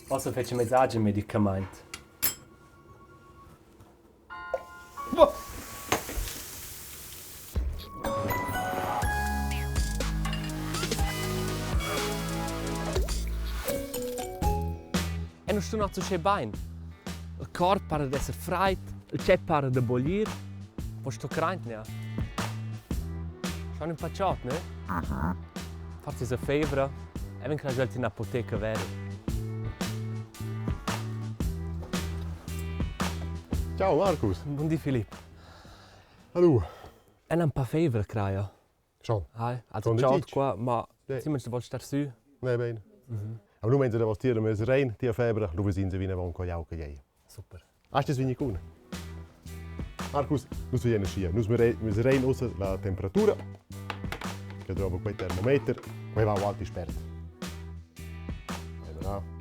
Posso fare mezzaggio medicament. E non sto nato c'è bene. Il corpo pare di essere freddo, il ceppo pare di bollire. Poi sto cranto, ne? Sono impacciato, ne? Forse se febbre, e vengo a svelti in apoteca vera. Ciao Markus. Buondì Filip. Allora. E non pa febbre, credo. Schon. Also ciao qua, ma sì, ma se vuoi stare su. Ne bene. Aber nur wenn sie da was tieren müssen rein, die Febrer, du sind sie wie eine Woche auch gehen. Super. Hast du das wie nicht gut? Markus, nu su jene scia, nu müssen rein außer la temperatura. Che trovo quei termometer, quei va alti spert. Allora.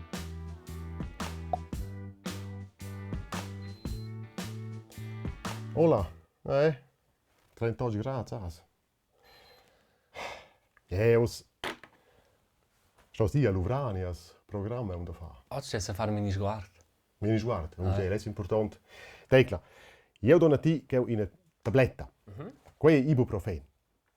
Hola. 38 gradi, saß. Jeus. Sto sia l'Uvrani as programma da fa. Oggi c'è a fare Minisguard. Minisguard, è importante. Tecla. Io do a ti che una tabletta. Quella è ibuprofen.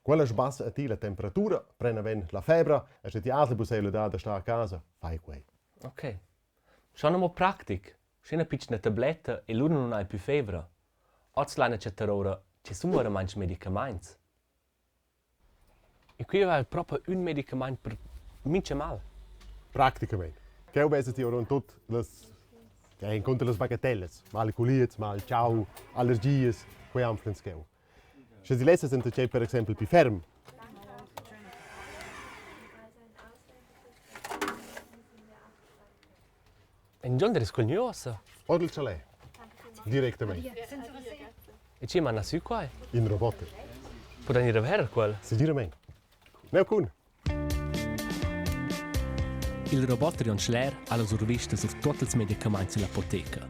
Quella sbassa a ti la temperatura, prende ben la febbre, e se ti altre buselle da sta a casa, fai quei. Ok. Sono un po' pratico. Se una piccola tabletta e l'uno non ha più febbre. Oggi la chattar ora ci sono veramente medicamenti. E qui è proprio un medicamento per mince mal. Praticamente. Che ho visto ora tutte le incontro le bagatelles, mal culiets, mal ciao, allergies, quei amflens che ho. Se die letzte sind c'è per esempio più ferm. E non è scognosa. Oder il chalet. Direttamente. E ci manna su qua. In roboter. Può venire a quello. Sicuramente. Ne kun. Il roboter Schler ha la survista su tutti i medicamenti dell'apoteca.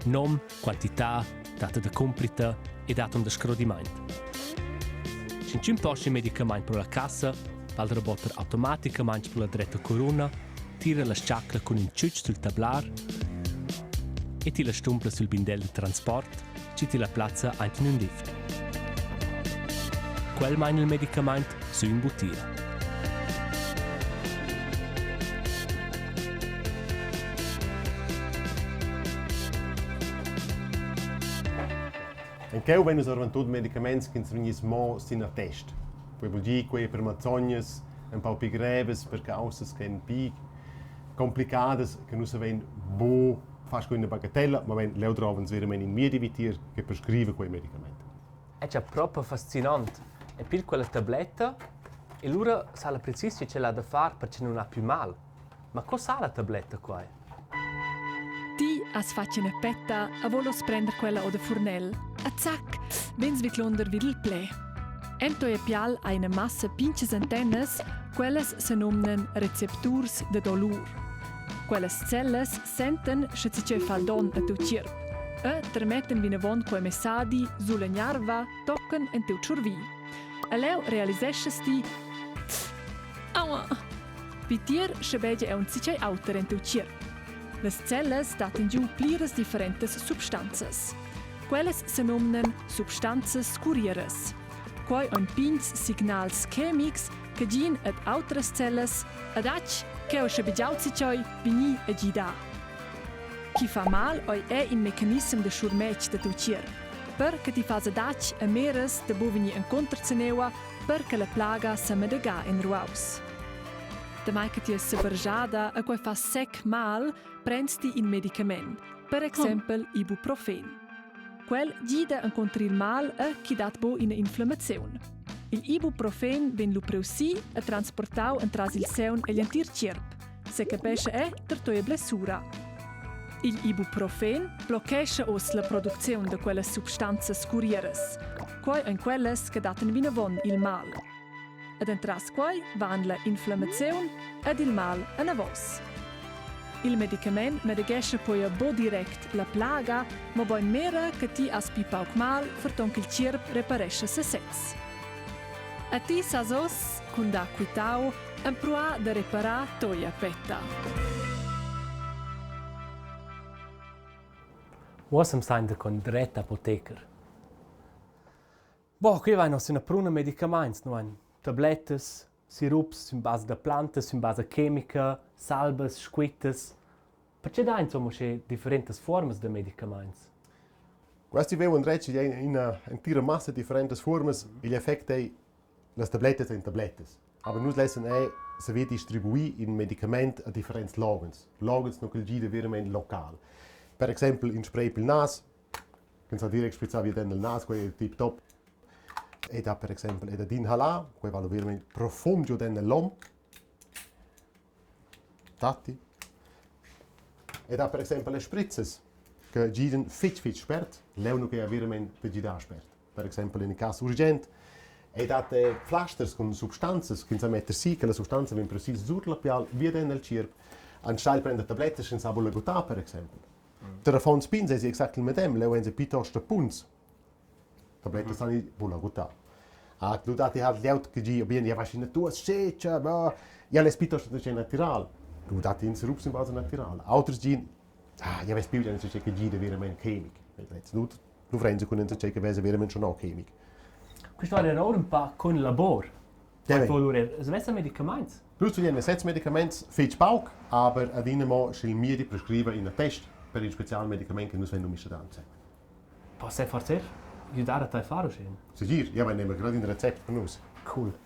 Nome, quantità, data di comprita e datum di scrodimento. Se ci imposti i medicamenti per la cassa, il roboter automaticamente per la dritta corona tira la sciacca con un ciuccio sul tablar e ti la stumpla sul bindello di trasporto e ti la piazza in un lift. Quel mine il medicamento su in butia. In che vengono sorventuti medicamenti che non sono a test. Poi vuol dire che per mazzognas, un po' più gravi, per cause che sono più complicate, che non si vengono buon, fast come una bagatella, ma le trovano veramente in mia di che prescrive quei medicamenti. È già proprio fascinante. E per quella tabletta, e loro sa preciso ce l'ha da fare perché non ha più male. Ma cosa ha la tabletta qua? Ti as faccia una petta a volos prender quella o de furnel. A zac, vens vi clonder vid il ple. Ento e pial ha una massa pinches antennas, quelles se nomnen receptors de dolur. Quelles celles senten se si ce fa don a tu cirp. E termetten vi nevon quei messadi sulla gnarva tocken en teu ciurvi. A leu realisesces ti... Aua! Pitier schebege è un sice auter en teu cirp. Le celles daten giù pliras differentes substanzas. Quelles se nomnen substanzas curieras. Quai ein pins signals chemics che gin ad autras celles ad ac che o schebegiauzichoi vini a gida. Chi fa mal oi è in meccanism de schurmec de tucier. Perché ti fase dac a meres de bovini en contraceneua perché la plaga se medega in ruaus. Da mai che ti è severgiada a quai fa sec mal, prendsti in medicament, per esempio ibuprofen. Quel gida incontri il mal e chi dat bo in inflammazione. Il ibuprofen ven lu preusi e transportau entras il seun e l'antir cirp, se capisce è ter toia blessura. Il ibuprofen bloccesce os la produzione di quelle substanze curieras, quai in quelles che daten vinavon il mal. Ed entras quai van la inflammazione ed il mal a navos. Il medicament medegesce poi a bo direct la plaga, ma boin mera che ti aspi pauc mal, ferton che il cirp reparesce se sez. A ti sasos, cun da quitau, emprua de repara toia petta. Wasem sein con diretta apoteker. Boh, qui vai nos una pruna medicaments, no ein tablettes, sirups in base da plantas, in base chimica, salbas, squittes. Perché da insomma c'è differenti formas de medicaments? Questi vedono recci in una massa di differenti forme, l'effetto è le tablette sono tablette. Aber noi lesen è se vi distribuì in medicament a differenti logans. Logans non che gide veramente locale. Per esempio in spray per il naso, che sa direct sprizzare via nel naso, quello è tip top. E da per esempio ed inhalar, quello va veramente profondo nell'om. Datti. E da per esempio le sprizzas, che gidan fit spert, leuno che è veramente per gidare spert. Per esempio in caso urgente, e da pflasters con sostanze, che si mette sì che la sostanza viene precisa sulla pelle, via nel circo. Anstelle prende tablette senza la gutta, per esempio. Der fond spins è esattamente il medem, leu ense piuttosto punz. Tablette sono la gutta. Ah, tu dati hat leut che gi bien ja vaccinatura, seccia, ma ja les piuttosto che natural. Tu dati in Sirup in base natural. Altri gi ja ves più che che gi de veramente chimic. Tu frenze con ense che ves veramente sono chimic. Questo era ora un po' con il lavoro. Ja, volere svessa medicamenti. plus zu den Medikament fetch Bauch, aber ad inemo schil mir di prescrive in a test per il speciale medicament che noi vendono misce danze. Posso forse aiutare a te a fare scene? Sicur, ja, nehmen gerade in Rezept von uns. Cool.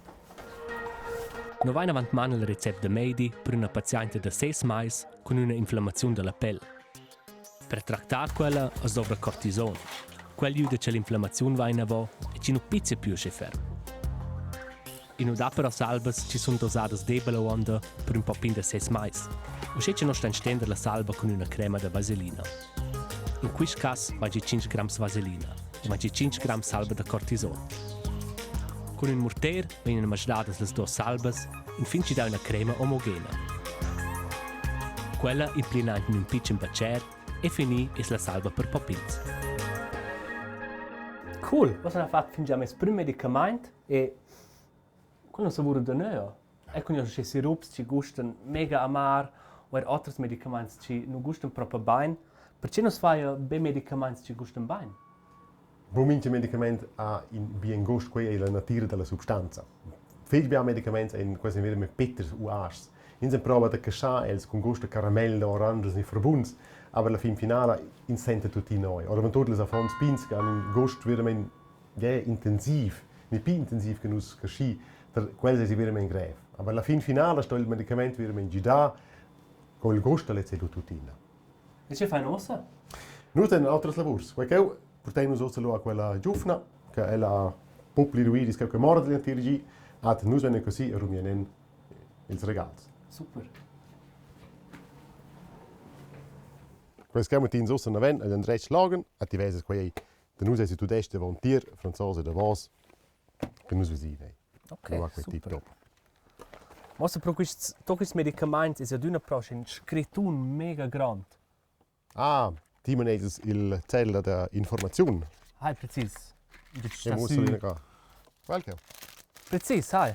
No vai avanti mano il recept de Medi per una paziente da 6 mesi con una inflammazione della pelle. Per trattare quella es dovra cortisone. Quel aiuta che l'inflammazione va in avò e ci non pizza più se ferma. In udapero salbas ci sono dosadas debole onda per un po' più di 6 mesi. O se ci non sta stendere la salva con una crema da vaselina. In questo caso vai 5 grammi vaselina e vai 5 grammi salva da cortisone. Con un mortier vengono masdadas le due salbas e fin ci dà una crema omogena. Quella implinata in un piccolo bacer e finì è la salva per popins. Cool, was ha fatto fin già mes primo medicamento e quello sapore da noi. E con i sirups ci gustano mega amar o altri medicamenti ci non gustano proprio bene. Perché non si fa bei medicamenti ci gustano bene? Bominche medicament ha in bien gust quei è la natura della sostanza. Fetch bia medicament in quasi vero mit bitters u ars. In se prova da casà els con gusto caramello, oranges ni verbunds, aber la fin finale in sente tutti noi. Oder wenn todos a fons pins gan in gust veramente intensiv, ni più intensiv che nus casci, per quel si veramente grave. Aber la fin finale sto il medicament veramente gida col gusto le cedu tutti. E ci fai nosa? Nus ten altros lavurs. Quel portemos a quella giufna, che è la popoli ruidis che morda di antirigi, at nus venne così e rumienen ils regals. Super. Quels che metin so na ven ad andrech lagen, at diverses quei de nus esi tudeste von tier, franzose de vos, che nus visi nei. Ok, super. Mossa pro quist medicament is ad una proche in scritun mega grand. Ah, die menedes il cella da informazione. Hai precis. E musso qua. Welke? Precis, hai.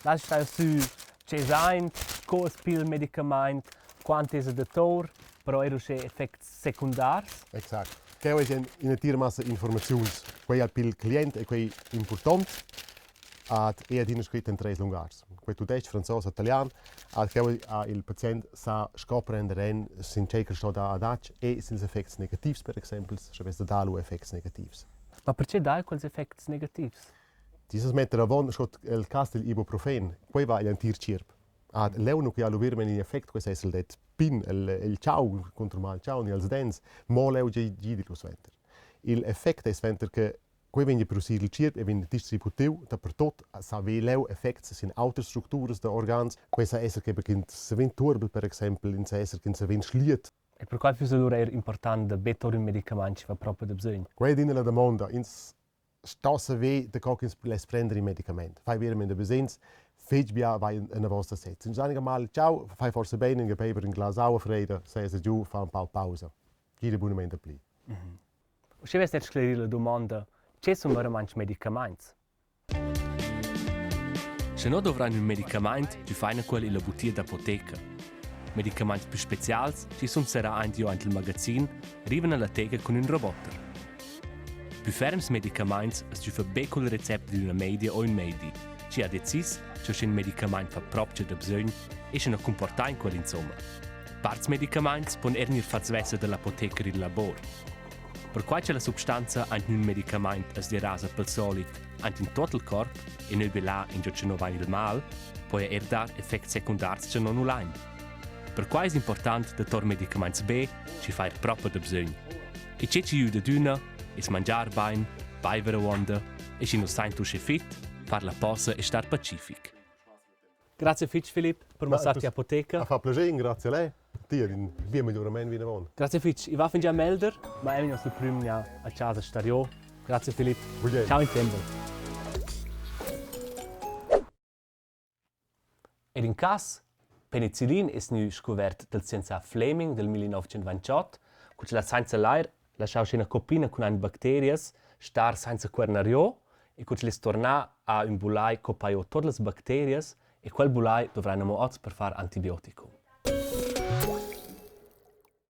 Lass stai su cesain, cos pil medicament, quantes dator, però ero che effects secundars. Exact. Che è in a tir massa informazioni. Quei al pil client e quei important. Ad e ad scritto in 3 lungars. Quei tudech, francese, italiano, ad che il paziente sa scoprendere sin checker sto da adac e sin effects negativi, per esempio, se avesse dalu effects negativi. Ma perché dai quels effects negativi? Dieses mettere avon schot il castel ibuprofen, quei va il antircirp. Ad leuno che allo vermen in effect questo è il pin il ciao contro mal ciao ni als dens, mo leu di lo sventer. Il effect è sventer che quei vegni produsir il cirp e vegni distributiu dappertot sa ve leu effects sin altre strutturas da organs, questa esser che beginnt se ven turbel per esempio in se esser che se ven schliet. E per quale più allora è importante da better un medicamento va proprio da bisogno? Quei dinne la domanda ins stosse ve de cockins les prendere il medicament. Fai veramente besens fetch bia vai in una vostra set. In sanige mal ciao, fai forse bene in paper in glas auer freda, sei se giù fa un po' pausa. Gide buonamente pli. Se veste sclerire la domanda, c'è sono veramente medicamenti? Se non dovranno un medicamento, ci fanno quello in la butia d'apoteca. medicaments più speciali, ci sono sarà anche il magasin, arrivano alla tega con un roboter. Più ferms medicaments si fa be col recept di una media o un medi, ci ha deciso che un medicament fa proprio da bisogno e se non comporta in quell'insomma. Parts medicaments pon ernir fats vessa dell'apoteker il labor. Perquai c'è la substanza anche un medicament as di rasa pel solit anche in tutto il corpo e noi là in giù che non va il mal, poi dar effetti secundari che non lain. Perquai è importante che tor medicaments B ci fa proprio da bisogno. E c'è ci aiuta d'una è mangiare bene, bevere wanda e se non stai in fit, fare la posa e stare pacific. Grazie Filip per mostrarti apoteca. Fa piacere, grazie a lei. Ti è un via miglioramento di nuovo. Grazie Filip, io vado a melder, ma è il primo a casa stario. Grazie Filip. Bugia. Ciao in tempo. Ed in caso, penicillin è nu scoperto dal scienziato Fleming del 1928, con la scienza lain lasciava una copina con un bacterie, star senza quernario, e con le torna a un bulai copaio tutte le bacterie, e quel bulai dovranno oggi per fare antibiotico.